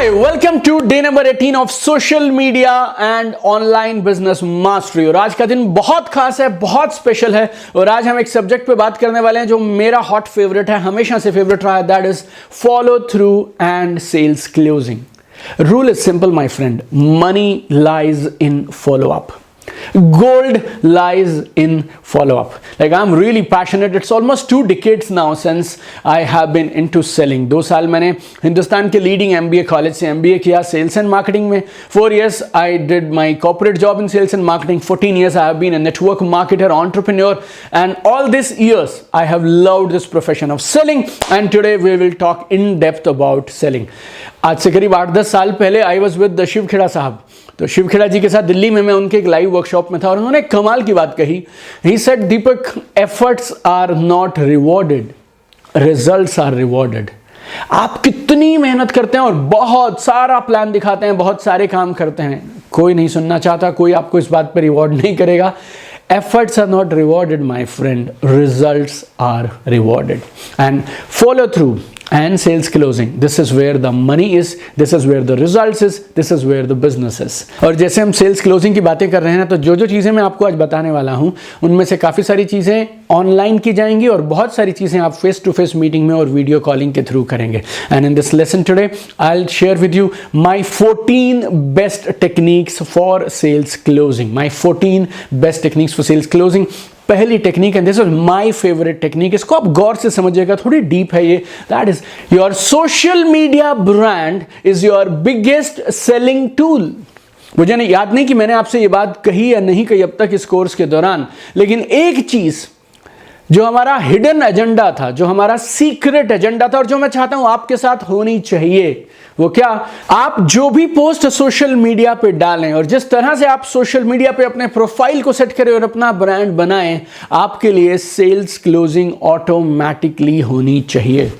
Hi, welcome to day number 18 of social media and online business mastery। और आज का दिन बहुत खास है, बहुत स्पेशल है और आज हम एक सब्जेक्ट पे बात करने वाले हैं जो मेरा हॉट फेवरेट है, हमेशा से फेवरेट रहा है, that is follow through and sales closing. Rule is simple my friend, money lies in follow up, gold lies in follow-up. Like I'm really passionate. It's almost 2 decades now since I have been into selling. 2 साल मैंने हिंदुस्तान के leading MBA college से MBA किया sales and marketing में। 4 years I did my corporate job in sales and marketing. 14 years I have been a network marketer, entrepreneur, and all these years I have loved this profession of selling. And today we will talk in depth about selling. आज से करीब 8-10 साल पहले I was with the Shiv Kheda साहब। तो शिव खेड़ा जी के साथ दिल्ली में मैं उनके एक लाइव वर्कशॉप में था और उन्होंने कमाल की बात कही। He said, Deepak, efforts are not rewarded, results are rewarded. आप कितनी मेहनत करते हैं और बहुत सारा प्लान दिखाते हैं, बहुत सारे काम करते हैं, कोई नहीं सुनना चाहता, कोई आपको इस बात पर रिवॉर्ड नहीं करेगा। Efforts are not rewarded, my friend. Results are rewarded. And follow through and sales closing. This is where the money is. This is where the results is. This is where the business is. और जैसे हम sales closing की बातें कर रहे हैं ना, तो जो चीज़ें मैं आपको आज बताने वाला हूँ उनमें से काफ़ी सारी चीज़ें ऑनलाइन की जाएंगी और बहुत सारी चीज़ें आप फेस टू फेस मीटिंग में और वीडियो कॉलिंग के थ्रू करेंगे। And in this lesson today I will share with you my 14 best techniques for sales closing. My 14 best techniques for sales closing. पहली technique, and this is my favourite technique, इसको आप गौर से समझिएगा, थोड़ी deep है ये। That is your social media brand is your biggest selling tool. मुझे याद नहीं कि मैंने आपसे ये बात कही या नहीं कही अब तक इस कोर्स के दौरान, लेकिन एक चीज जो हमारा हिडन एजेंडा था, जो हमारा सीक्रेट एजेंडा था और जो मैं चाहता हूं आपके साथ होनी चाहिए, वो क्या? आप जो भी पोस्ट सोशल मीडिया पे डालें और जिस तरह से आप सोशल मीडिया पे अपने प्रोफाइल को सेट करें और अपना ब्रांड बनाएं, आपके लिए सेल्स क्लोजिंग ऑटोमेटिकली होनी चाहिए।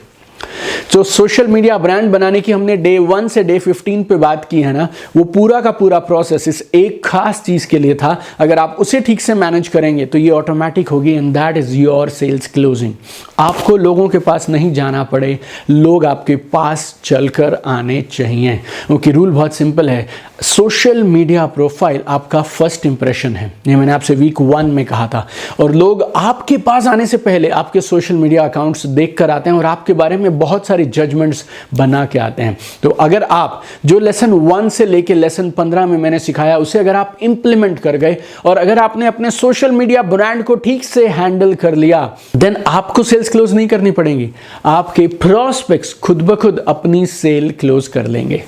जो सोशल मीडिया ब्रांड बनाने की हमने डे 1 से डे 15 पे बात की है ना, वो पूरा का पूरा प्रोसेस इस एक खास चीज के लिए था। अगर आप उसे ठीक से मैनेज करेंगे तो ये ऑटोमेटिक होगी, and that is your sales closing. आपको लोगों के पास नहीं जाना पड़े, लोग आपके पास चलकर आने चाहिए, क्योंकि रूल बहुत सिंपल है। सोशल मीडिया प्रोफाइल आपका फर्स्ट इंप्रेशन है, ये मैंने आपसे वीक 1 में कहा था, और लोग आपके पास आने से पहले आपके सोशल मीडिया अकाउंट्स देख कर आते हैं और आपके बारे में बहुत सारी जजमेंट्स बना के आते हैं। तो अगर आप जो लेसन 1 से लेके लेसन 15 में मैंने सिखाया उसे अगर आप इंप्लीमेंट कर गए और अगर आपने अपने सोशल मीडिया ब्रांड को ठीक से हैंडल कर लिया, देन आपको सेल्स क्लोज नहीं करनी पड़ेगी, आपके प्रोस्पेक्ट्स खुद ब खुद अपनी सेल क्लोज कर लेंगे।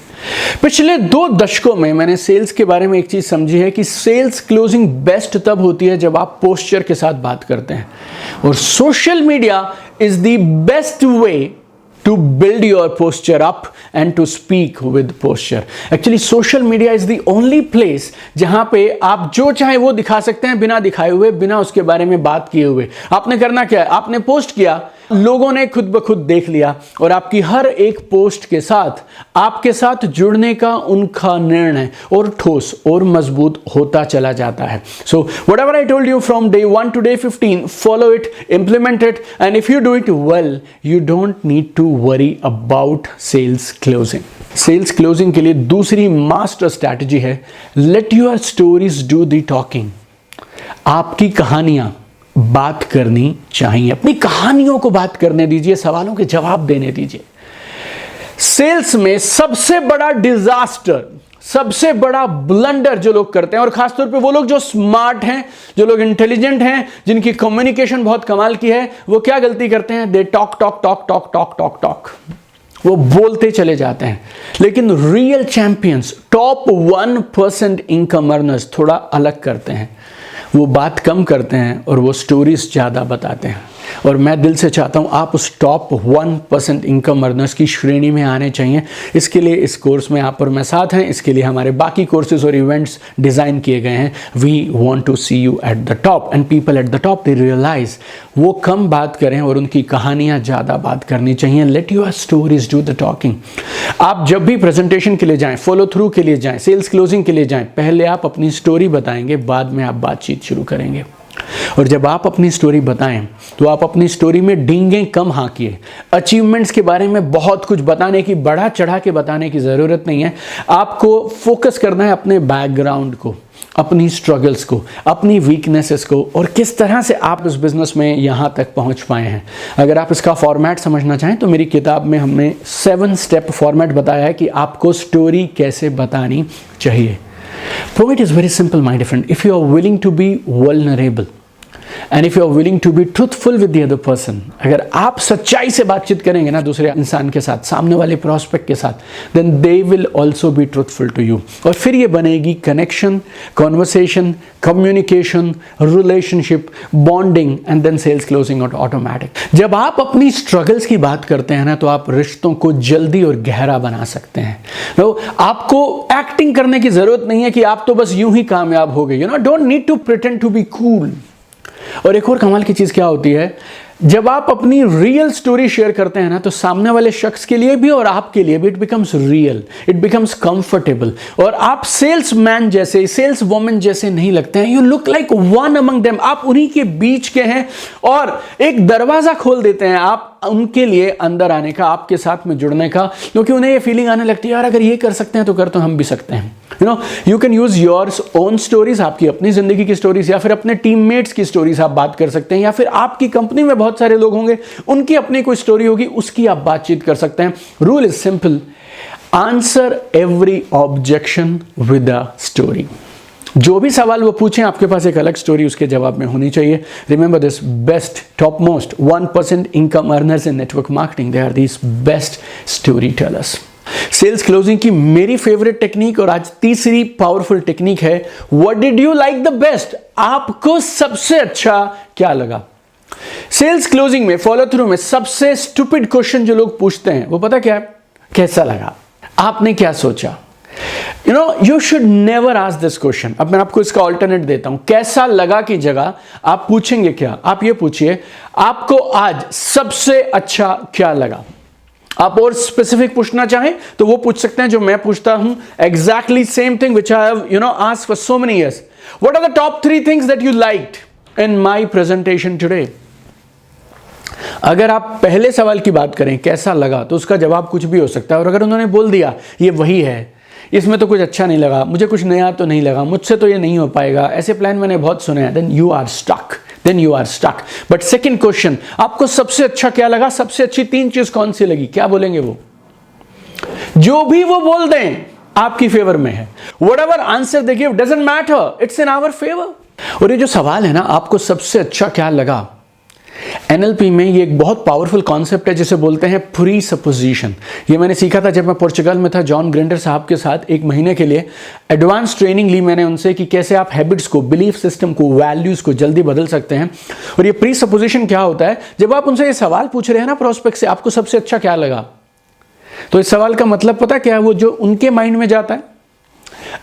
पिछले 2 दशकों में मैंने सेल्स के बारे में एक चीज समझी है कि सेल्स क्लोजिंग बेस्ट तब होती है जब आप पोस्चर के साथ बात करते हैं, और social media is the best way to build your posture up and to speak with posture. Actually social media is the only place जहां पे आप जो चाहे वो दिखा सकते हैं, बिना दिखाए हुए, बिना उसके बारे में बात किए हुए। आपने करना क्या है? आपने पोस्ट किया, लोगों ने खुद ब खुद देख लिया, और आपकी हर एक पोस्ट के साथ आपके साथ जुड़ने का उनका निर्णय और ठोस और मजबूत होता चला जाता है। सो whatever I told you from day 1 to day 15, follow it, implement it, and if you do it well, you don't need to worry about sales closing. Sales closing के लिए दूसरी मास्टर स्ट्रैटेजी है, let your stories do the talking. आपकी कहानियां बात करनी चाहिए, अपनी कहानियों को बात करने दीजिए, सवालों के जवाब देने दीजिए। सेल्स में सबसे बड़ा डिजास्टर, सबसे बड़ा ब्लंडर जो लोग करते हैं, और खासतौर पे वो लोग जो स्मार्ट हैं, जो लोग इंटेलिजेंट हैं, जिनकी कम्युनिकेशन बहुत कमाल की है, वो क्या गलती करते हैं? They talk talk talk talk talk talk talk, वो बोलते चले जाते हैं। लेकिन real champions, top 1% income earners थोड़ा अलग करते हैं, वो बात कम करते हैं और वो स्टोरीज ज़्यादा बताते हैं। और मैं दिल से चाहता हूँ आप उस टॉप 1% इनकम अर्नर्स की श्रेणी में आने चाहिए। इसके लिए इस कोर्स में आप और मैं साथ हैं, इसके लिए हमारे बाकी कोर्सेज और इवेंट्स डिज़ाइन किए गए हैं। We want to see you at the top, and people at the top they realise वो कम बात करें और उनकी कहानियाँ ज़्यादा बात करनी चाहिए। Let your stories do the talking. आप जब भी प्रेजेंटेशन के लिए जाएँ, फॉलो थ्रू के लिए जाएँ, सेल्स क्लोजिंग के लिए जाएँ, पहले आप अपनी स्टोरी बताएंगे, बाद में आप बातचीत शुरू करेंगे। और जब आप अपनी स्टोरी बताएं तो आप अपनी स्टोरी में डींगे कम हाकिए। अचीवमेंट्स के बारे में बहुत कुछ बताने की, बढ़ा चढ़ा के बताने की ज़रूरत नहीं है। आपको फोकस करना है अपने बैकग्राउंड को, अपनी स्ट्रगल्स को, अपनी वीकनेसेस को, और किस तरह से आप इस बिजनेस में यहाँ तक पहुँच पाए हैं। अगर आप इसका फॉर्मेट समझना चाहें तो मेरी किताब में हमने 7 स्टेप फॉर्मेट बताया है कि आपको स्टोरी कैसे बतानी चाहिए। Point is very simple, my dear friend. If you are willing to be vulnerable and if you are willing to be truthful with the other person, अगर आप सच्चाई से बातचीत करेंगे ना दूसरे इंसान के साथ, सामने वाले प्रोस्पेक्ट के साथ, then they will also be truthful to you. और फिर ये बनेगी connection, conversation, communication, relationship, bonding and then sales closing automatic. जब आप अपनी स्ट्रगल्स की बात करते हैं ना तो आप रिश्तों को जल्दी और गहरा बना सकते हैं। तो आपको एक्टिंग करने की जरूरत नहीं है कि आप तो बस यूं ही कामयाब हो गए। You know, don't need to pretend to be cool. और एक और कमाल की चीज क्या होती है, जब आप अपनी रियल स्टोरी शेयर करते हैं ना तो सामने वाले शख्स के लिए भी और आपके लिए भी it becomes real, it becomes comfortable, और आप सेल्समैन जैसे, सेल्स वुमन जैसे नहीं लगते हैं। You look like one among them. आप उन्हीं के बीच के हैं और एक दरवाजा खोल देते हैं आप उनके लिए अंदर आने का, आपके साथ में जुड़ने का, क्योंकि उन्हें ये फीलिंग आने लगती है यार अगर ये कर सकते हैं तो कर तो हम भी सकते हैं। You know, you can use your own stories, आपकी अपनी जिंदगी की स्टोरीज, या फिर अपने टीममेट्स की स्टोरीज आप बात कर सकते हैं, या फिर आपकी कंपनी में बहुत सारे लोग होंगे उनकी अपनी कोई स्टोरी होगी उसकी आप बातचीत कर सकते हैं। Rule is simple, answer every objection with a story. जो भी सवाल वो पूछें आपके पास एक अलग स्टोरी उसके जवाब में होनी चाहिए। Remember this, best top most 1% income earners in network marketing, they are these best story tellers. Sales closing की मेरी फेवरेट टेक्निक और आज तीसरी पावरफुल टेक्निक है, what did you like the best. आपको सबसे अच्छा क्या लगा। सेल्स क्लोजिंग में, फॉलो थ्रू में सबसे स्टूपिड क्वेश्चन जो लोग पूछते हैं वो पता क्या है, कैसा लगा, आपने क्या सोचा। You know, you should never ask this question. अब मैं आपको इसका ऑल्टरनेट देता हूं। कैसा लगा की जगह आप पूछेंगे क्या, आप ये पूछिए आपको आज सबसे अच्छा क्या लगा। आप और स्पेसिफिक पूछना चाहें तो वो पूछ सकते हैं जो मैं पूछता हूं, exactly same thing which I have asked for so many years. What are the top 3 things that you liked in my presentation today. अगर आप पहले सवाल की बात करें कैसा लगा तो उसका जवाब कुछ भी हो सकता है, और अगर उन्होंने बोल दिया ये वही है, इसमें तो कुछ अच्छा नहीं लगा, मुझे कुछ नया तो नहीं लगा, मुझसे तो ये नहीं हो पाएगा, ऐसे प्लान मैंने बहुत सुने हैं, then you are stuck. But second question, आपको सबसे अच्छा क्या लगा, सबसे अच्छी 3 चीज कौन सी लगी, क्या बोलेंगे वो। जो भी वो बोल दें आपकी फेवर में है। Whatever answer they give doesn't matter, it's in our favour. और ये जो सवाल है ना, आपको सबसे अच्छा क्या लगा, एनएलपी में ये एक बहुत पावरफुल कॉन्सेप्ट है जिसे बोलते हैं प्री सपोजिशन। ये मैंने सीखा था जब मैं पोर्चुगल में था, जॉन ग्रिंडर साहब के साथ 1 महीने के लिए एडवांस ट्रेनिंग ली मैंने उनसे कि कैसे आप हैबिट्स को, बिलीफ सिस्टम को, वैल्यूज को जल्दी बदल सकते हैं। और ये प्री सपोजिशन क्या होता है, जब आप उनसे ये सवाल पूछ रहे हैं ना प्रोस्पेक्ट से, आपको सबसे अच्छा क्या लगा, तो इस सवाल का मतलब पता क्या है, वो जो उनके माइंड में जाता है।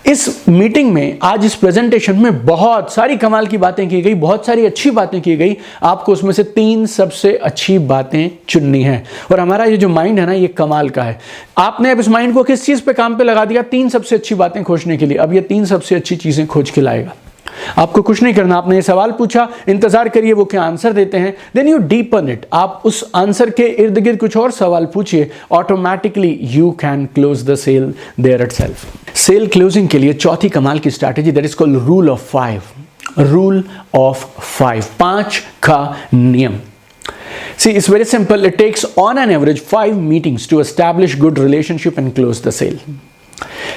इस मीटिंग में, आज इस प्रेजेंटेशन में बहुत सारी कमाल की बातें की गई, बहुत सारी अच्छी बातें की गई। आपको उसमें से 3 सबसे अच्छी बातें चुननी है। और हमारा ये जो माइंड है ना, ये कमाल का है। आपने अब इस माइंड को किस चीज पे काम पे लगा दिया, 3 सबसे अच्छी बातें खोजने के लिए। अब ये 3 सबसे अच्छी चीजें खोज के लाएगा। आपको कुछ नहीं करना, आपने ये सवाल पूछा, इंतजार करिए वो क्या आंसर देते हैं, देन यू डीपन इट। आप उस आंसर के इर्द गिर्द कुछ और सवाल पूछिए, automatically you can close the sale there itself. Sale closing के लिए चौथी कमाल की strategy, that is called rule of 5। Rule of 5 का नियम। See, it's very simple. It takes on an average 5 meetings to establish good relationship and close the sale.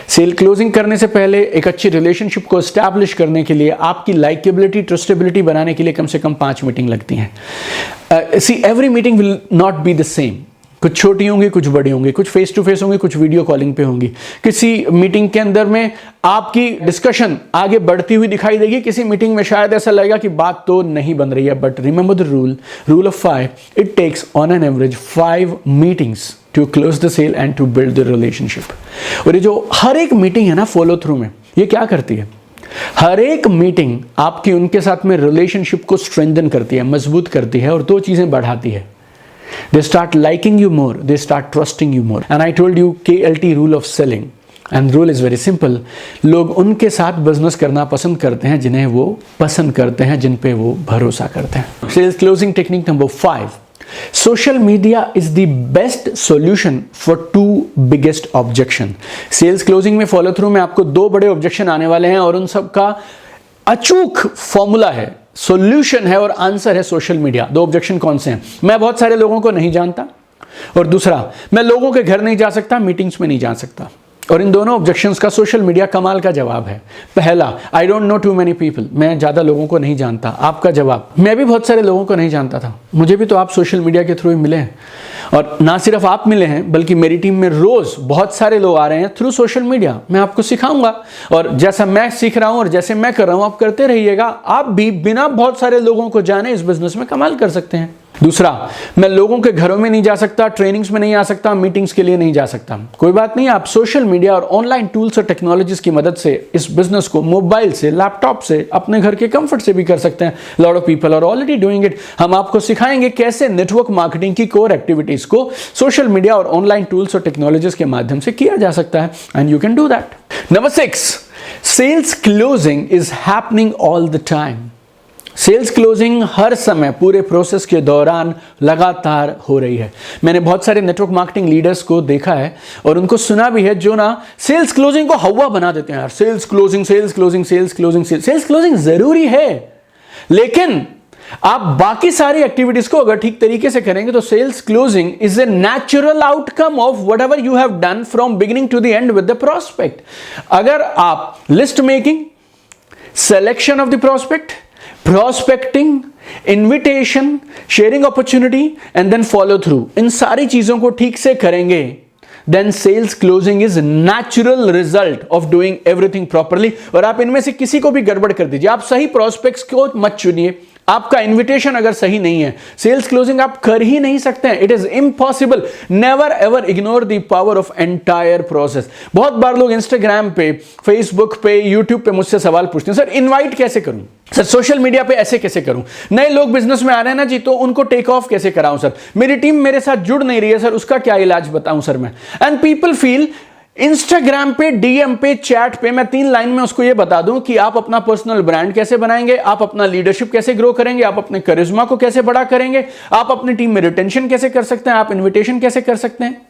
Sale closing करने से पहले एक अच्छी रिलेशनशिप को एस्टैब्लिश करने के लिए, आपकी लाइकेबिलिटी, ट्रस्टेबिलिटी बनाने के लिए कम से कम 5 मीटिंग लगती हैं। See, every meeting will not be the same. कुछ छोटी होंगी, कुछ बड़ी होंगी, कुछ फेस टू फेस होंगी, कुछ वीडियो कॉलिंग पे होंगी। किसी मीटिंग के अंदर में आपकी डिस्कशन आगे बढ़ती हुई दिखाई देगी, किसी मीटिंग में शायद ऐसा लगेगा कि बात तो नहीं बन रही है। But remember the rule of 5, it takes on an average 5 meetings to close the sale and to build the relationship. और ये जो हर एक मीटिंग है ना फॉलो थ्रू में, ये क्या करती है, हर एक मीटिंग आपकी उनके साथ में रिलेशनशिप को स्ट्रेंथन करती है, मजबूत करती है, और 2 चीजें बढ़ाती है। They start liking you more, they start trusting you more. And I told you KLT rule of selling. And rule is very simple, लोग उनके साथ बिजनेस करना पसंद करते हैं जिन्हें वो पसंद करते हैं, जिन पे वो भरोसा करते हैं। Sales closing technique number 5, social media is the best solution for 2 biggest objection. Sales closing में फॉलो थ्रू में आपको 2 बड़े ऑब्जेक्शन आने वाले हैं और उन सब का अचूक फॉर्मूला है, सॉल्यूशन है और आंसर है सोशल मीडिया। 2 ऑब्जेक्शन कौन से हैं? मैं बहुत सारे लोगों को नहीं जानता, और दूसरा, मैं लोगों के घर नहीं जा सकता, मीटिंग्स में नहीं जा सकता। और इन दोनों ऑब्जेक्शंस का सोशल मीडिया कमाल का जवाब है। पहला, I don't know too many people, मैं ज़्यादा लोगों को नहीं जानता। आपका जवाब, मैं भी बहुत सारे लोगों को नहीं जानता था, मुझे भी तो आप सोशल मीडिया के थ्रू ही मिले हैं। और ना सिर्फ आप मिले हैं बल्कि मेरी टीम में रोज़ बहुत सारे लोग आ रहे हैं थ्रू सोशल मीडिया। मैं आपको सिखाऊंगा और जैसा मैं सीख रहा हूं और जैसे मैं कर रहा हूं आप करते रहिएगा। आप भी बिना बहुत सारे लोगों को जाने इस बिजनेस में कमाल कर सकते हैं। दूसरा, मैं लोगों के घरों में नहीं जा सकता, ट्रेनिंग्स में नहीं आ सकता, मीटिंग्स के लिए नहीं जा सकता। कोई बात नहीं, आप सोशल मीडिया और ऑनलाइन टूल्स और टेक्नोलॉजीज की मदद से इस बिजनेस को मोबाइल से, लैपटॉप से, अपने घर के कंफर्ट से भी कर सकते हैं। Lot of people are already doing it. हम आपको सिखाएंगे कैसे नेटवर्क मार्केटिंग की कोर एक्टिविटीज को सोशल मीडिया और ऑनलाइन टूल्स और टेक्नोलॉजीज के माध्यम से किया जा सकता है, and you can do that. Number 6, sales closing is happening all the time. Sales closing हर समय पूरे प्रोसेस के दौरान लगातार हो रही है। मैंने बहुत सारे नेटवर्क मार्केटिंग लीडर्स को देखा है और उनको सुना भी है जो ना सेल्स क्लोजिंग को हवा बना देते हैं। यार sales closing, sales closing, sales closing, sales closing जरूरी है, लेकिन आप बाकी सारी एक्टिविटीज को अगर ठीक तरीके से करेंगे तो sales closing is a natural outcome of whatever you have done from beginning to the end with the prospect. अगर आप list making, selection of the prospect, prospecting, invitation, sharing opportunity and then follow through, इन सारी चीजों को ठीक से करेंगे, then sales closing is natural result of doing everything properly। और आप इनमें से किसी को भी गड़बड़ कर दीजिए, आप सही prospects को मत चुनिए, आपका इन्विटेशन अगर सही नहीं है, सेल्स क्लोजिंग आप कर ही नहीं सकते हैं। It is impossible. Never ever ignore the power of entire process. बहुत बार लोग इंस्टाग्राम पे, फेसबुक पे, यूट्यूब पे मुझसे सवाल पूछते हैं, सर इनवाइट कैसे करूं, सर सोशल मीडिया पे ऐसे कैसे करूं, नए लोग बिजनेस में आ रहे हैं ना जी, तो उनको टेक ऑफ कैसे कराऊं सर, मेरी टीम मेरे साथ जुड़ नहीं रही है सर, उसका क्या इलाज बताऊं सर मैं। एंड पीपल फील इंस्टाग्राम पे, डीएम पे, चैट पे मैं 3 लाइन में उसको ये बता दूं कि आप अपना पर्सनल ब्रांड कैसे बनाएंगे, आप अपना लीडरशिप कैसे ग्रो करेंगे, आप अपने करिश्मा को कैसे बड़ा करेंगे, आप अपनी टीम में रिटेंशन कैसे कर सकते हैं, आप इन्विटेशन कैसे कर सकते हैं।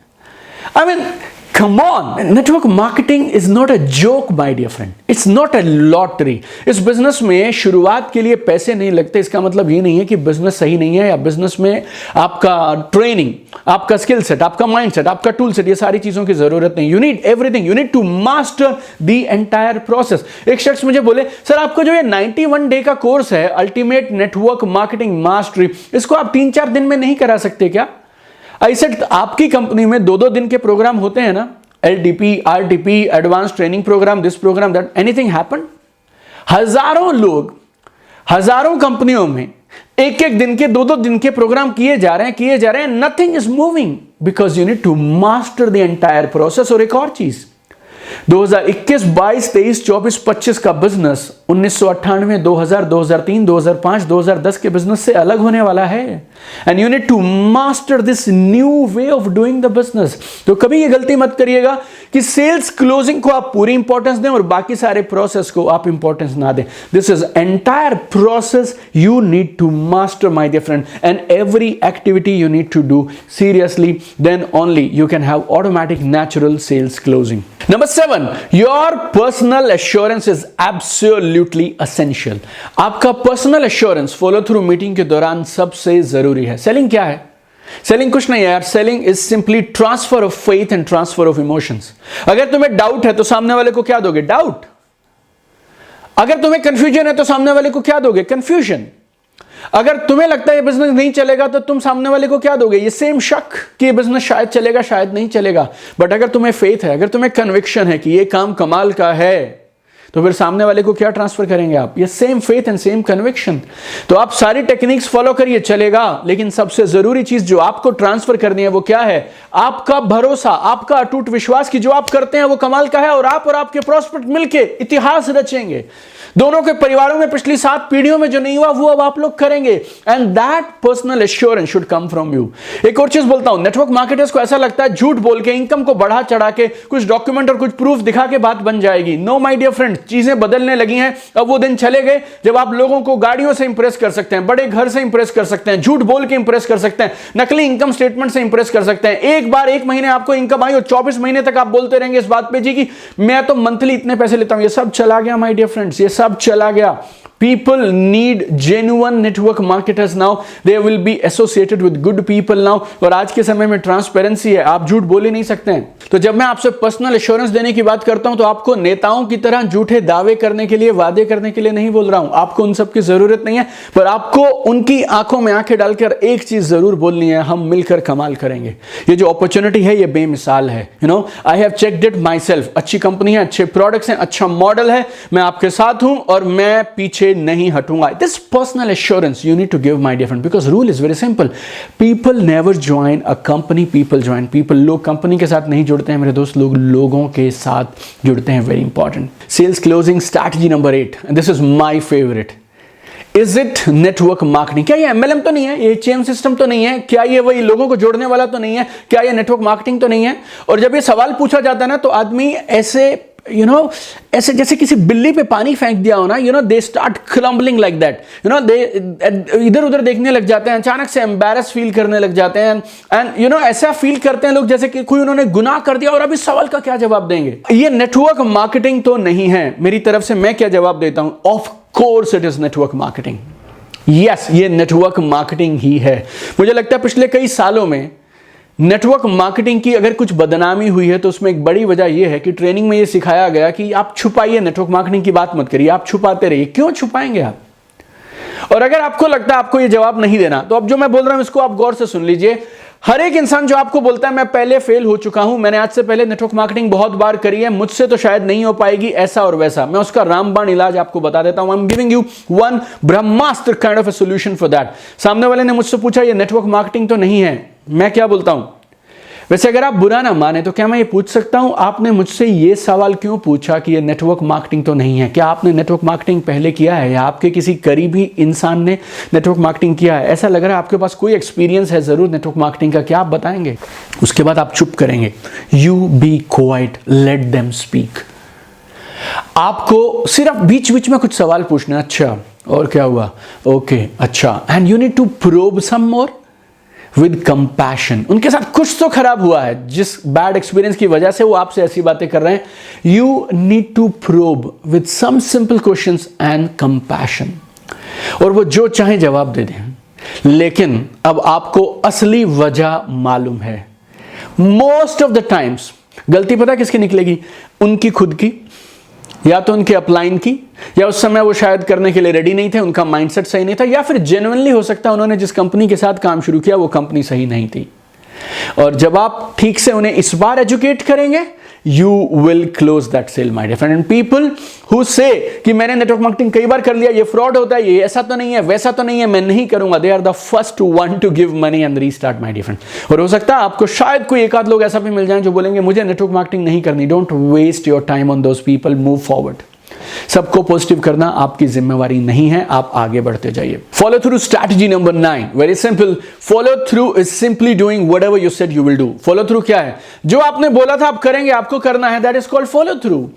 I mean come on, network marketing is not a joke my dear friend, it's not a lottery। इस बिजनेस में शुरुआत के लिए पैसे नहीं लगते, इसका मतलब ये नहीं है कि बिजनेस सही नहीं है या बिजनेस में आपका ट्रेनिंग, आपका स्किल सेट, आपका माइंड सेट, आपका टूल सेट, ये सारी चीजों की जरूरत नहीं। You need everything, you need to master the entire process. एक शख्स मुझे बोले सर आपका जो ये 91 डे का कोर्स है अल्टीमेट नेटवर्क मार्केटिंग मास्टरी, इसको आप 3-4 दिन में नहीं करा सकते क्या? ऐसे आपकी कंपनी में 2-2 दिन के प्रोग्राम होते हैं ना, LDP, RTP, advance training programme, this programme that, anything happen? हजारों लोग, हजारों कंपनियों में 1-1 दिन के, 2-2 दिन के प्रोग्राम किए जा रहे हैं, nothing is moving because you need to master the entire process. और एक और चीज, 2021, 22, 23, 24, 25 का बिजनेस 1998, 2000, 2003, 2005, 2010 के बिजनेस से अलग होने वाला है। And you need to master this new way of doing the business. तो कभी ये गलती मत करिएगा कि सेल्स क्लोजिंग को आप पूरी इंपॉर्टेंस दें और बाकी सारे प्रोसेस को आप इंपॉर्टेंस ना दें। This is entire process you need to master my dear friend, and every activity you need to do seriously, then only you can have automatic natural sales closing. Number 7, your personal assurance is absolutely essential। आपका personal assurance follow through meeting के दौरान सबसे जरूरी है। Selling क्या है? Selling कुछ नहीं है यार, selling is simply transfer of faith and transfer of emotions. अगर तुम्हें डाउट है तो सामने वाले को क्या दोगे? डाउट। अगर तुम्हें कंफ्यूजन है तो सामने वाले को क्या दोगे? कंफ्यूजन। अगर तुम्हें लगता है ये बिजनेस नहीं चलेगा तो तुम सामने वाले को क्या दोगे? ये सेम शक कि ये बिजनेस शायद चलेगा, शायद नहीं चलेगा। बट अगर तुम्हें फेथ है, अगर तुम्हें कन्विक्शन है कि ये काम कमाल का है, तो फिर सामने वाले को क्या ट्रांसफर करेंगे आप? ये same faith and same conviction. तो आप सारी टेक्निक्स फॉलो करिए, चलेगा, लेकिन सबसे जरूरी चीज जो आपको ट्रांसफर करनी है वो क्या है? आपका भरोसा, आपका अटूट विश्वास कि जो आप करते हैं वो कमाल का है और आपके प्रॉस्पेक्ट मिलके इतिहास रचेंगे। दोनों के परिवारों में पिछली 7 पीढ़ियों में जो नहीं हुआ वो अब आप लोग करेंगे, and that personal assurance should come from you. एक और चीज बोलता हूं, नेटवर्क मार्केटर्स को ऐसा लगता है झूठ बोल के, इनकम को बढ़ा चढ़ा के, कुछ डॉक्यूमेंट और कुछ प्रूफ दिखा के बात बन जाएगी। नो माय डियर फ्रेंड, चीजें बदलने लगी हैं। अब वो दिन चले गए जब आप लोगों को गाड़ियों से इंप्रेस कर सकते हैं, बड़े घर से इंप्रेस कर सकते हैं, झूठ बोल के इंप्रेस कर सकते हैं, नकली इनकम स्टेटमेंट से इंप्रेस कर सकते हैं। एक बार 1 महीने आपको इनकम आई और 24 महीने तक आप बोलते रहेंगे इस बात पे जी कि मैं तो मंथली इतने पैसे लेता हूं। ये सब चला गया माय डियर फ्रेंड्स, ये सब चला गया। People need genuine network marketers now. They will be associated with good people now. और आज के समय में ट्रांसपेरेंसी है, आप झूठ बोल ही नहीं सकते हैं। तो जब मैं आपसे पर्सनल एश्योरेंस देने की बात करता हूं तो आपको नेताओं की तरह झूठे दावे करने के लिए, वादे करने के लिए नहीं बोल रहा हूं। आपको उन सब की जरूरत नहीं है, पर आपको उनकी आंखों में आंखें डालकर एक चीज जरूर बोलनी है, हम मिलकर कमाल करेंगे। ये जो अपॉर्चुनिटी है ये बेमिसाल है। You know, I have checked it my self. अच्छी कंपनी है, अच्छे प्रोडक्ट्स हैं, अच्छा मॉडल है, मैं आपके साथ हूं और मैं पीछे नहीं हटूंगा। This personal assurance you need to give my dear friend, because rule is very simple. People never join a company, people join people. लोग कंपनी के साथ नहीं जुड़ते हैं मेरे दोस्त, लोग लोगों के साथ जुड़ते हैं। Very important. Sales closing strategy number 8, and this is my favourite. Is it network marketing? क्या ये MLM तो नहीं है, ये HCM सिस्टम तो नहीं है, क्या ये वही लोगों को जोड़ने वाला तो नहीं है, क्या ये नेटवर्क मार्केटिंग तो नहीं है? और जब ये सवाल पूछा जाता है ना तो आदमी ऐसे ऐसे जैसे किसी बिल्ली पे पानी फेंक दिया हो ना, they start crumbling like that, they इधर उधर देखने लग जाते हैं, अचानक से एम्बैरस फील करने लग जाते हैं, एंड ऐसा फील करते हैं लोग जैसे कि कोई उन्होंने गुनाह कर दिया और अब इस सवाल का क्या जवाब देंगे। ये नेटवर्क मार्केटिंग तो नहीं है। मेरी तरफ से मैं क्या जवाब देता हूं? Of course it is network marketing. Yes, ये नेटवर्क मार्केटिंग ही है। मुझे लगता है पिछले कई सालों में नेटवर्क मार्केटिंग की अगर कुछ बदनामी हुई है तो उसमें एक बड़ी वजह यह है कि ट्रेनिंग में यह सिखाया गया कि आप छुपाइए, नेटवर्क मार्केटिंग की बात मत करिए, आप छुपाते रहिए। क्यों छुपाएंगे आप? और अगर आपको लगता है आपको यह जवाब नहीं देना, तो अब जो मैं बोल रहा हूं इसको आप गौर से सुन लीजिए। हर एक इंसान जो आपको बोलता है मैं पहले फेल हो चुका हूं, मैंने आज से पहले नेटवर्क मार्केटिंग बहुत बार करी है, मुझसे तो शायद नहीं हो पाएगी, ऐसा और वैसा, मैं उसका रामबाण इलाज आपको बता देता हूं। I am giving you one Brahmastra kind of a solution for that. सामने वाले ने मुझसे पूछा ये नेटवर्क मार्केटिंग तो नहीं है, मैं क्या बोलता हूं? वैसे अगर आप बुरा ना माने तो क्या मैं ये पूछ सकता हूं आपने मुझसे ये सवाल क्यों पूछा कि ये नेटवर्क मार्केटिंग तो नहीं है? क्या आपने नेटवर्क मार्केटिंग पहले किया है या आपके किसी करीबी इंसान ने नेटवर्क मार्केटिंग किया है? ऐसा लग रहा है आपके पास कोई एक्सपीरियंस है जरूर नेटवर्क मार्केटिंग का, क्या आप बताएंगे? उसके बाद आप चुप करेंगे। You be quiet, let them speak. आपको सिर्फ बीच बीच में कुछ सवाल पूछना, अच्छा और क्या हुआ, ओके अच्छा, and you need to probe some more with compassion. उनके साथ कुछ तो खराब हुआ है, जिस बैड एक्सपीरियंस की वजह से वो आपसे ऐसी बातें कर रहे हैं। You need to probe with some simple questions and compassion, और वो जो चाहे जवाब दे दें, लेकिन अब आपको असली वजह मालूम है। मोस्ट ऑफ द टाइम्स गलती पता किसकी निकलेगी? उनकी खुद की, या तो उनके अपलाइन की, या उस समय वो शायद करने के लिए रेडी नहीं थे, उनका माइंडसेट सही नहीं था, या फिर जेन्युइनली हो सकता है उन्होंने जिस कंपनी के साथ काम शुरू किया वो कंपनी सही नहीं थी। और जब आप ठीक से उन्हें इस बार एजुकेट करेंगे, you will close that sale my dear friend. And people who say कि मैंने नेटवर्क मार्केटिंग कई बार कर लिया, ये फ्रॉड होता है, ये ऐसा तो नहीं है, वैसा तो नहीं है, मैं नहीं करूंगा, they are the first one to give money and restart my dear friend. और हो सकता है आपको शायद कोई एक आध लोग ऐसा भी मिल जाए जो बोलेंगे मुझे नेटवर्क मार्केटिंग नहीं करनी। Don't waste your time on those people, move forward. सबको पॉजिटिव करना आपकी जिम्मेवारी नहीं है, आप आगे बढ़ते जाइए। Follow through strategy number 9, very simple. Follow through is simply doing whatever you said you will do. Follow through क्या है? जो आपने बोला था आप करेंगे, आपको करना है, that is called follow through.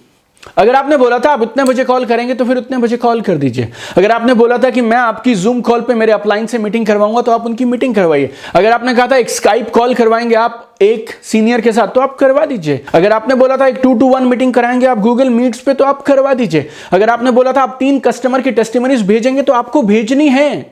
अगर आपने बोला था आप इतने बजे कॉल करेंगे तो फिर उतने बजे कॉल कर दीजिए। अगर आपने बोला था कि मैं आपकी जूम कॉल पे मेरे अपलाइन से मीटिंग करवाऊंगा तो आप उनकी मीटिंग करवाइए। अगर आपने कहा था एक स्काइप कॉल करवाएंगे आप एक सीनियर के साथ तो आप करवा दीजिए। अगर आपने बोला था एक 2-to-1 मीटिंग कराएंगे आप गूगल मीट्स पे तो आप करवा दीजिए। अगर आपने बोला था आप 3 कस्टमर की टेस्टिमनीज भेजेंगे तो आपको भेजनी है,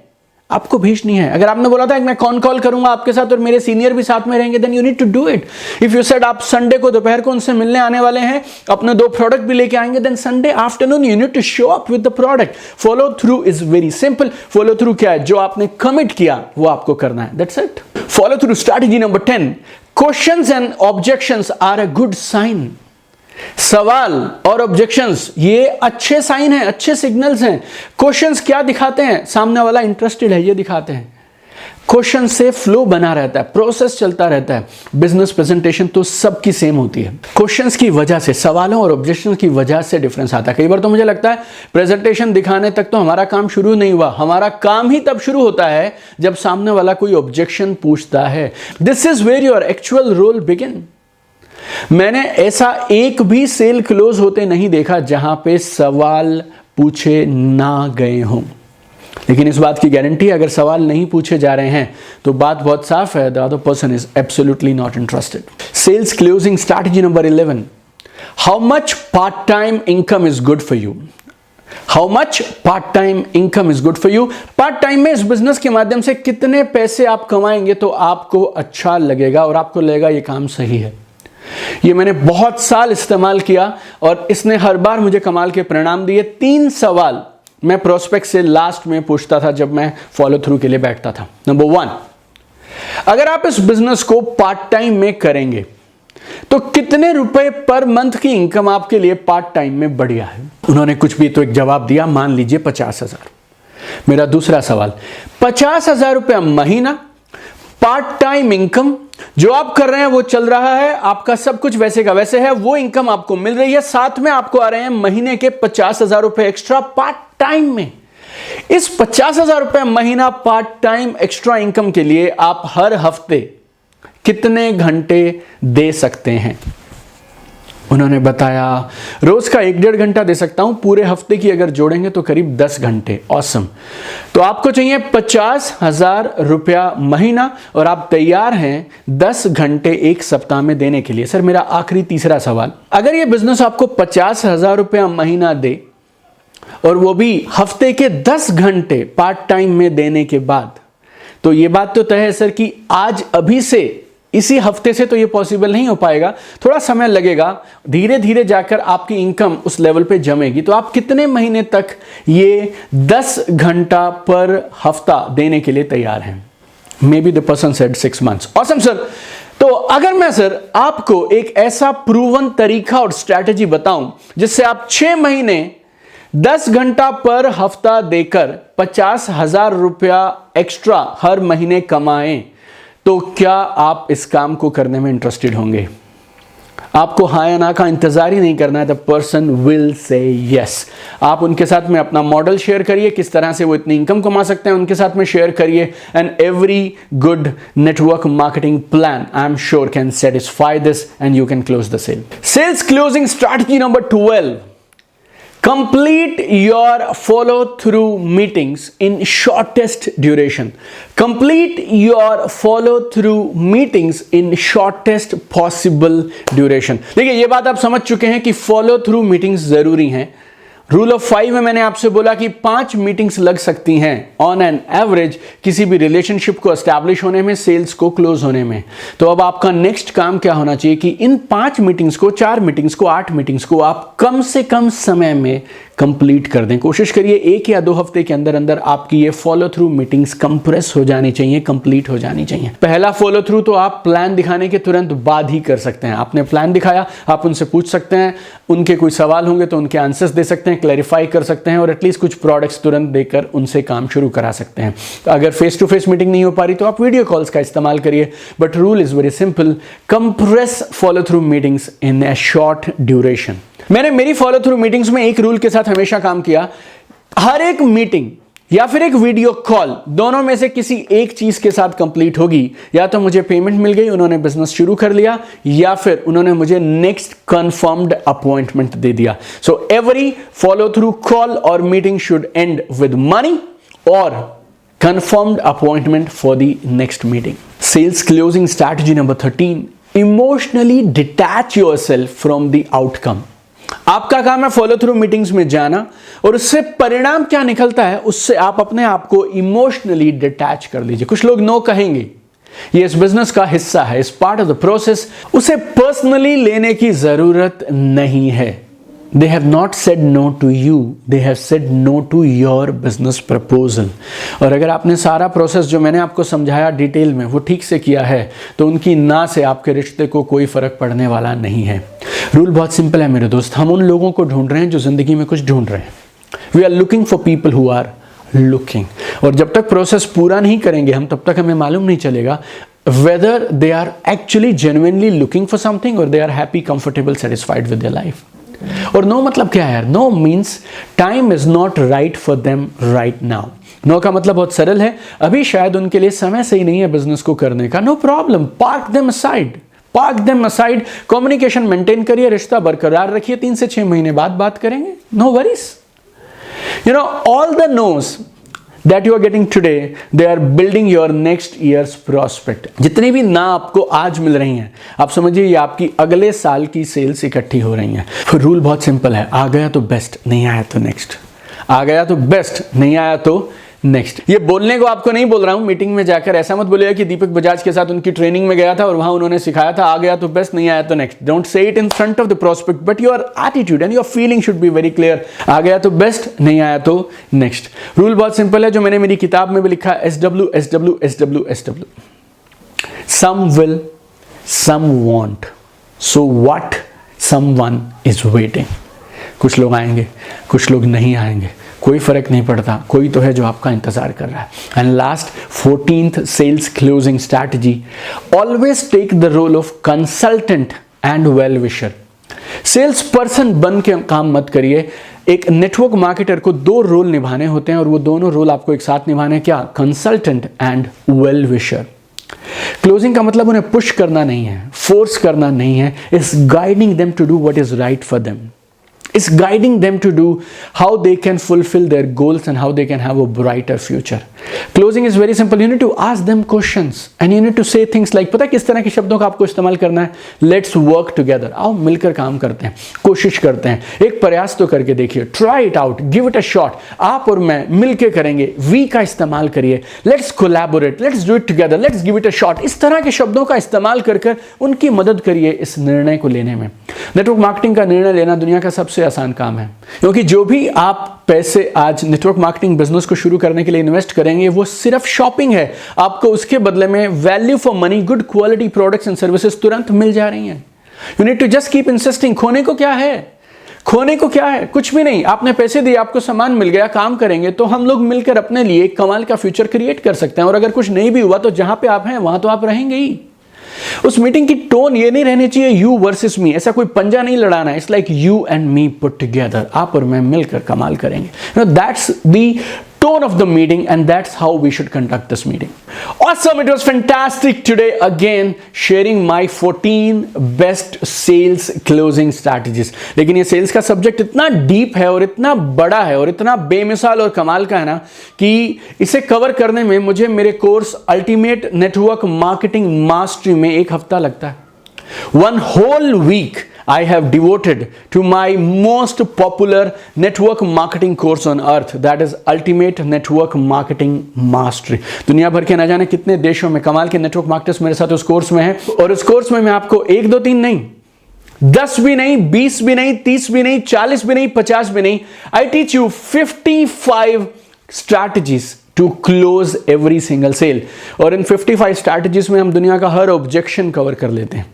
आपको भेजनी है। अगर आपने बोला था कि मैं कॉल करूंगा आपके साथ और मेरे सीनियर भी साथ में रहेंगे, then you need to do it. If you said आप संडे को दोपहर को उनसे मिलने आने वाले हैं, अपने 2 प्रोडक्ट भी लेके आएंगे, then Sunday afternoon you need to show up with the product. Follow through is very simple. Follow through क्या है? जो आपने कमिट किया वो आपको करना है, that's it. Follow through strategy number 10, questions and objections are a good sign. सवाल और ऑब्जेक्शंस ये अच्छे साइन हैं, अच्छे सिग्नल्स हैं। क्वेश्चंस क्या दिखाते हैं? सामने वाला इंटरेस्टेड है ये दिखाते हैं। क्वेश्चन से फ्लो बना रहता है, प्रोसेस चलता रहता है। बिजनेस प्रेजेंटेशन तो सबकी सेम होती है। क्वेश्चंस की वजह से, सवालों और ऑब्जेक्शंस की वजह से डिफरेंस आता है। कई बार तो मुझे लगता है प्रेजेंटेशन दिखाने तक तो हमारा काम शुरू नहीं हुआ, हमारा काम ही तब शुरू होता है जब सामने वाला कोई ऑब्जेक्शन पूछता है। This is where your actual role begin. मैंने ऐसा एक भी सेल क्लोज होते नहीं देखा जहां पे सवाल पूछे ना गए हों। लेकिन इस बात की गारंटी है, अगर सवाल नहीं पूछे जा रहे हैं तो बात बहुत साफ है, the other person is absolutely not interested. Sales closing strategy number 11, how much part time income is good for you. How much part time income is good for you. Part time में इस business के माध्यम से कितने पैसे आप कमाएंगे तो आपको अच्छा लगेगा और आपको लगेगा ये काम सही है। ये मैंने बहुत साल इस्तेमाल किया और इसने हर बार मुझे कमाल के परिणाम दिए। 3 सवाल मैं प्रोस्पेक्ट से लास्ट में पूछता था जब मैं फॉलो थ्रू के लिए बैठता था। नंबर 1, अगर आप इस बिजनेस को पार्ट टाइम में करेंगे तो कितने रुपए पर मंथ की इनकम आपके लिए पार्ट टाइम में बढ़िया है? उन्होंने कुछ भी तो एक जवाब दिया, मान लीजिए 50,000। मेरा दूसरा सवाल, 50,000 रुपया महीना पार्ट टाइम इनकम, जो आप कर रहे हैं वो चल रहा है, आपका सब कुछ वैसे का वैसे है, वो इनकम आपको मिल रही है, साथ में आपको आ रहे हैं महीने के 50,000 रुपए एक्स्ट्रा पार्ट टाइम में। इस 50,000 रुपए महीना पार्ट टाइम एक्स्ट्रा इनकम के लिए आप हर हफ्ते कितने घंटे दे सकते हैं? उन्होंने बताया रोज का 1-1.5 घंटा दे सकता हूं, पूरे हफ्ते की अगर जोड़ेंगे तो करीब 10 घंटे। ऑसम। तो आपको चाहिए 50,000 रुपया महीना और आप तैयार हैं 10 घंटे एक सप्ताह में देने के लिए। सर मेरा आखिरी तीसरा सवाल, अगर ये बिजनेस आपको 50,000 रुपया महीना दे और वो भी हफ्ते के 10 घंटे पार्ट टाइम में देने के बाद, तो ये बात तो तय है सर कि आज अभी से इसी हफ्ते से तो ये पॉसिबल नहीं हो पाएगा, थोड़ा समय लगेगा, धीरे धीरे जाकर आपकी इनकम उस लेवल पे जमेगी। तो आप कितने महीने तक ये 10 घंटा पर हफ्ता देने के लिए तैयार हैं? May be the person said 6 months। Awesome sir. तो अगर मैं सर आपको एक ऐसा प्रूवन तरीका और स्ट्रैटेजी बताऊं जिससे आप 6 महीने 10 घंटा पर हफ्ता देकर 50,000 रुपया एक्स्ट्रा हर महीने कमाएं, तो क्या आप इस काम को करने में इंटरेस्टेड होंगे? आपको हाँ या ना का इंतजार ही नहीं करना है, the person will say yes. आप उनके साथ में अपना मॉडल शेयर करिए, किस तरह से वो इतनी इनकम कमा सकते हैं, उनके साथ में शेयर करिए। And every good network marketing plan I am sure can satisfy this and you can close the sale. Sales closing strategy number 12, complete your follow through meetings in shortest duration. Complete your follow through meetings in shortest possible duration. देखिए ये बात आप समझ चुके हैं कि follow through meetings जरूरी हैं। रूल ऑफ 5 में मैंने आपसे बोला कि 5 मीटिंग्स लग सकती हैं ऑन एन एवरेज किसी भी रिलेशनशिप को एस्टैब्लिश होने में, सेल्स को क्लोज होने में। तो अब आपका नेक्स्ट काम क्या होना चाहिए कि इन 5 मीटिंग्स को, 4 मीटिंग्स को, 8 मीटिंग्स को आप कम से कम समय में कंप्लीट कर दें। कोशिश करिए 1 या 2 हफ्ते के अंदर अंदर आपकी ये फॉलो थ्रू मीटिंग्स कंप्रेस हो जानी चाहिए, कंप्लीट हो जानी चाहिए। पहला फॉलो थ्रू तो आप प्लान दिखाने के तुरंत बाद ही कर सकते हैं। आपने प्लान दिखाया, आप उनसे पूछ सकते हैं, उनके कोई सवाल होंगे तो उनके आंसर्स दे सकते हैं, क्लैरिफाई कर सकते हैं और एटलीस्ट कुछ प्रोडक्ट्स तुरंत देकर उनसे काम शुरू करा सकते हैं। अगर फेस टू फेस मीटिंग नहीं हो पा रही तो आप वीडियो कॉल्स का इस्तेमाल करिए। But rule is very simple, compress follow through meetings in A short duration. मैंने मेरी फॉलो थ्रू मीटिंग्स में एक रूल के साथ हमेशा काम किया, हर एक मीटिंग या फिर एक वीडियो कॉल, दोनों में से किसी एक चीज के साथ कंप्लीट होगी। या तो मुझे पेमेंट मिल गई, उन्होंने बिजनेस शुरू कर लिया, या फिर उन्होंने मुझे नेक्स्ट कंफर्म्ड अपॉइंटमेंट दे दिया। So every follow through call और meeting should end with money और confirmed appointment for the next meeting. Sales closing strategy number 13, emotionally detach yourself from the outcome. आपका काम है फॉलो थ्रू मीटिंग्स में जाना और उससे परिणाम क्या निकलता है उससे आप अपने आप को इमोशनली डिटैच कर लीजिए। कुछ लोग नो कहेंगे, ये इस बिजनेस का हिस्सा है, इस पार्ट ऑफ द प्रोसेस, उसे पर्सनली लेने की जरूरत नहीं है। They have not said no to you, they have said no to your business proposal। और अगर आपने सारा प्रोसेस जो मैंने आपको समझाया डिटेल में वो ठीक से किया है तो उनकी ना से आपके रिश्ते को कोई फर्क पड़ने वाला नहीं है। रूल बहुत सिंपल है मेरे दोस्त, हम उन लोगों को ढूंढ रहे हैं जो जिंदगी में कुछ ढूंढ रहे हैं। We are looking for people who are looking. और जब तक प्रोसेस पूरा नहीं करेंगे हम, तब तक हमें मालूम नहीं चलेगा whether they are actually genuinely looking for something or they are happy, comfortable, satisfied with their life. और नो मतलब क्या है यार? No means time is not right for them right now. No का मतलब बहुत सरल है, अभी शायद उनके लिए समय सही नहीं है बिजनेस को करने का। No problem, park them aside, park them aside. Communication maintain करिए, रिश्ता बरकरार रखिए, 3 से 6 महीने बाद बात करेंगे, no worries. You know, all the noes that you are getting today, they are building your next year's prospect. जितने भी ना आपको आज मिल रही हैं, आप समझिए ये आपकी अगले साल की सेल्स इकट्ठी हो रही हैं। रूल बहुत सिंपल है, आ गया तो बेस्ट, नहीं आया तो नेक्स्ट। आ गया तो बेस्ट, नहीं आया तो नेक्स्ट। ये बोलने को आपको नहीं बोल रहा हूं, मीटिंग में जाकर ऐसा मत बोलिएगा कि दीपक बजाज के साथ उनकी ट्रेनिंग में गया था और वहां उन्होंने सिखाया था आ गया तो बेस्ट, नहीं आया तो next. Don't say it in front of the prospect, but your attitude and your feeling should be very clear. आ गया तो बेस्ट, नहीं आया तो नेक्स्ट। रूल बहुत सिंपल है, जो मैंने मेरी किताब में भी लिखा है, SW SW SW SW। Some will, some won't, so what someone is waiting. कुछ लोग आएंगे, कुछ लोग नहीं आएंगे, कोई फर्क नहीं पड़ता, कोई तो है जो आपका इंतजार कर रहा है। And last 14th sales closing strategy, always take the role of consultant and well wisher. Sales person बन के काम मत करिए। एक नेटवर्क मार्केटर को 2 रोल निभाने होते हैं और वो दोनों रोल आपको एक साथ निभाने हैं। क्या? Consultant and well विशर। क्लोजिंग का मतलब उन्हें पुश करना नहीं है, फोर्स करना नहीं है, it's guiding them to do what is right for them. It's guiding them to do how they can fulfill their goals and how they can have a brighter future. Closing is very simple. You need to ask them questions and you need to say things like, पता है किस तरह के शब्दों का आपको इस्तेमाल करना है? Let's work together. आओ मिलकर काम करते हैं, कोशिश करते हैं, एक प्रयास तो करके देखिए. Try it out, give it a shot. आप और मैं मिलकर करेंगे. We का इस्तेमाल करिए. Let's collaborate. Let's do it together. Let's give it a shot. इस तरह के शब्दों का इस्तेमाल कर कर उनकी मदद करिए इस निर्णय को लेने में. नेटवर्क मार्केटिंग का निर्णय लेना दुनिया का सबसे आसान काम है, क्योंकि जो भी आप पैसे आज नेटवर्क मार्केटिंग बिजनेस को शुरू करने के लिए इन्वेस्ट करेंगे वो सिर्फ शॉपिंग है. आपको उसके बदले में value for money, good quality products and services तुरंत मिल जा रही हैं. You need to just keep insisting. खोने को क्या है? खोने को क्या है? कुछ भी नहीं. आपने पैसे दिए, आपको सामान मिल गया, काम करेंगे तो हम लोग मिलकर अपने लिए कमाल का फ्यूचर क्रिएट कर सकते हैं. और अगर कुछ नहीं भी हुआ तो जहां पे आप हैं वहां तो आप रहेंगे ही. उस मीटिंग की टोन ये नहीं रहनी चाहिए यू वर्सेस मी. ऐसा कोई पंजा नहीं लड़ाना है. It's like you and me put together. आप और मैं मिलकर कमाल करेंगे. That's the tone of the meeting and that's how we should conduct this meeting. Awesome, it was fantastic today again sharing my 14 best sales closing strategies. लेकिन ये sales का subject इतना डीप है और इतना बड़ा है और इतना बेमिसाल और कमाल का है ना कि इसे कवर करने में मुझे मेरे course ultimate network marketing mastery में 1 हफ्ता लगता है. 1 whole week I have devoted to my most popular network marketing course on earth, that is Ultimate Network Marketing Mastery. दुनिया भर के न जाने कितने देशों में कमाल के नेटवर्क मार्केटर्स मेरे साथ उस कोर्स में हैं और उस कोर्स में मैं आपको 1 2 3 नहीं, 10 भी नहीं, 20 भी नहीं, 30 भी नहीं, 40 भी नहीं, 50 भी नहीं. I teach you 55 strategies to close every single sale. और इन 55 strategies में हम दुनिया का हर ऑब्जेक्शन कवर कर लेते हैं.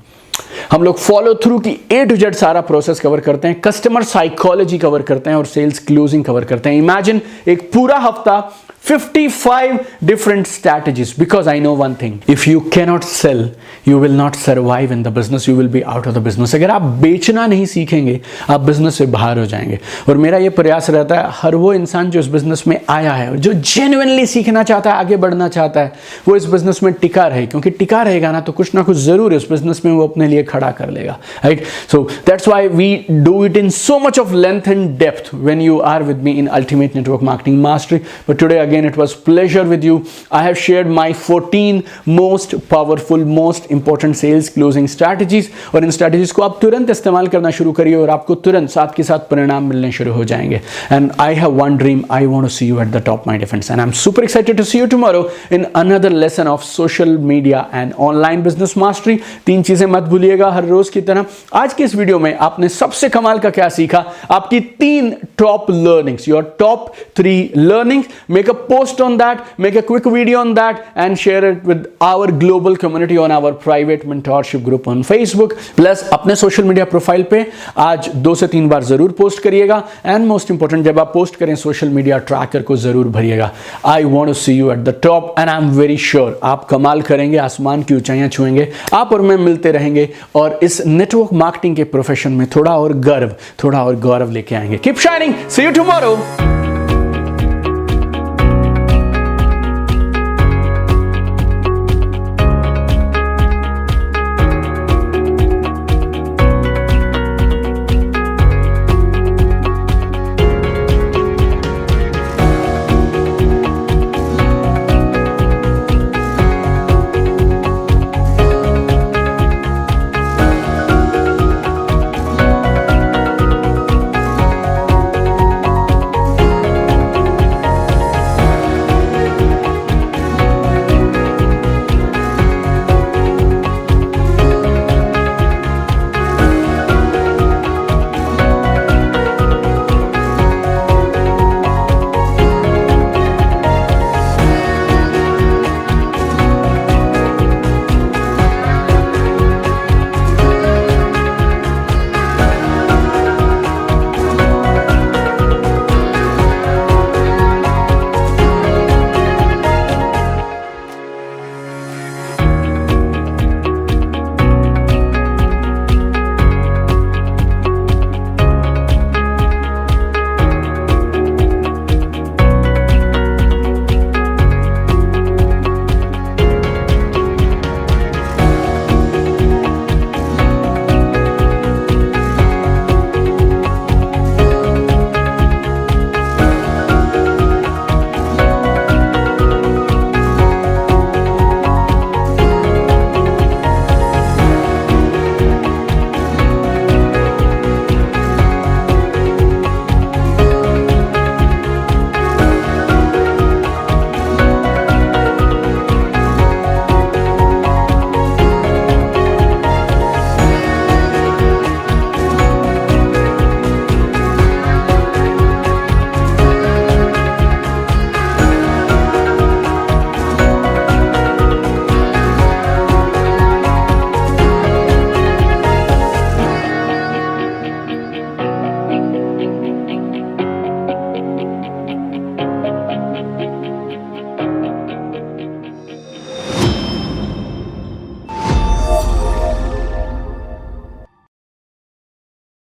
हम लोग फॉलो थ्रू की A to Z सारा प्रोसेस कवर करते हैं, कस्टमर साइकोलॉजी कवर करते हैं और सेल्स क्लोजिंग कवर करते हैं. इमेजिन एक पूरा हफ्ता 55 different strategies, because I know one thing, if you cannot sell you will not survive in the business, you will be out of the business. अगर आप बेचना नहीं सीखेंगे आप बिजनेस से बाहर हो जाएंगे. और मेरा ये प्रयास रहता है हर वो इंसान जो इस बिजनेस में आया है और जो जेन्युइनली सीखना चाहता है, आगे बढ़ना चाहता है, वो इस बिजनेस में टिका रहे, क्योंकि टिका रहेगा ना तो कुछ ना कुछ जरूर इस बिजनेस में वो अपने लिए खड़ा कर लेगा. Right? So that's why we do it in so much of length and depth when you are with me in ultimate network marketing mastery. But today again it was pleasure with you. I have shared my 14 most powerful, most important sales closing strategies और इन strategies को आप तुरंत इस्तेमाल करना शुरू करिए और आपको तुरंत साथ के साथ परिणाम मिलने शुरू हो जाएंगे. And I have one dream, I want to see you at the top, my friends, and I'm super excited to see you tomorrow in another lesson of social media and online business mastery. 3 चीजें मत भूलिएगा हर रोज की तरह. आज के इस video में आपने सबसे कमाल का क्या सीखा? आपकी 3 top learnings, your top 3 learnings. Make a post on that, make a quick video on that and share it with our global community on our private mentorship group on Facebook. Plus अपने social media profile पे आज 2 से 3 बार जरूर post करिएगा and most important जब आप post करें social media tracker को जरूर भरिएगा. I want to see you at the top and I am very sure आप कमाल करेंगे, आसमान की ऊंचाइयां छुएंगे. आप और मैं मिलते रहेंगे और इस नेटवर्क मार्केटिंग के प्रोफेशन में थोड़ा और गर्व, थोड़ा और गौरव लेके आएंगे. Keep shining, see you tomorrow.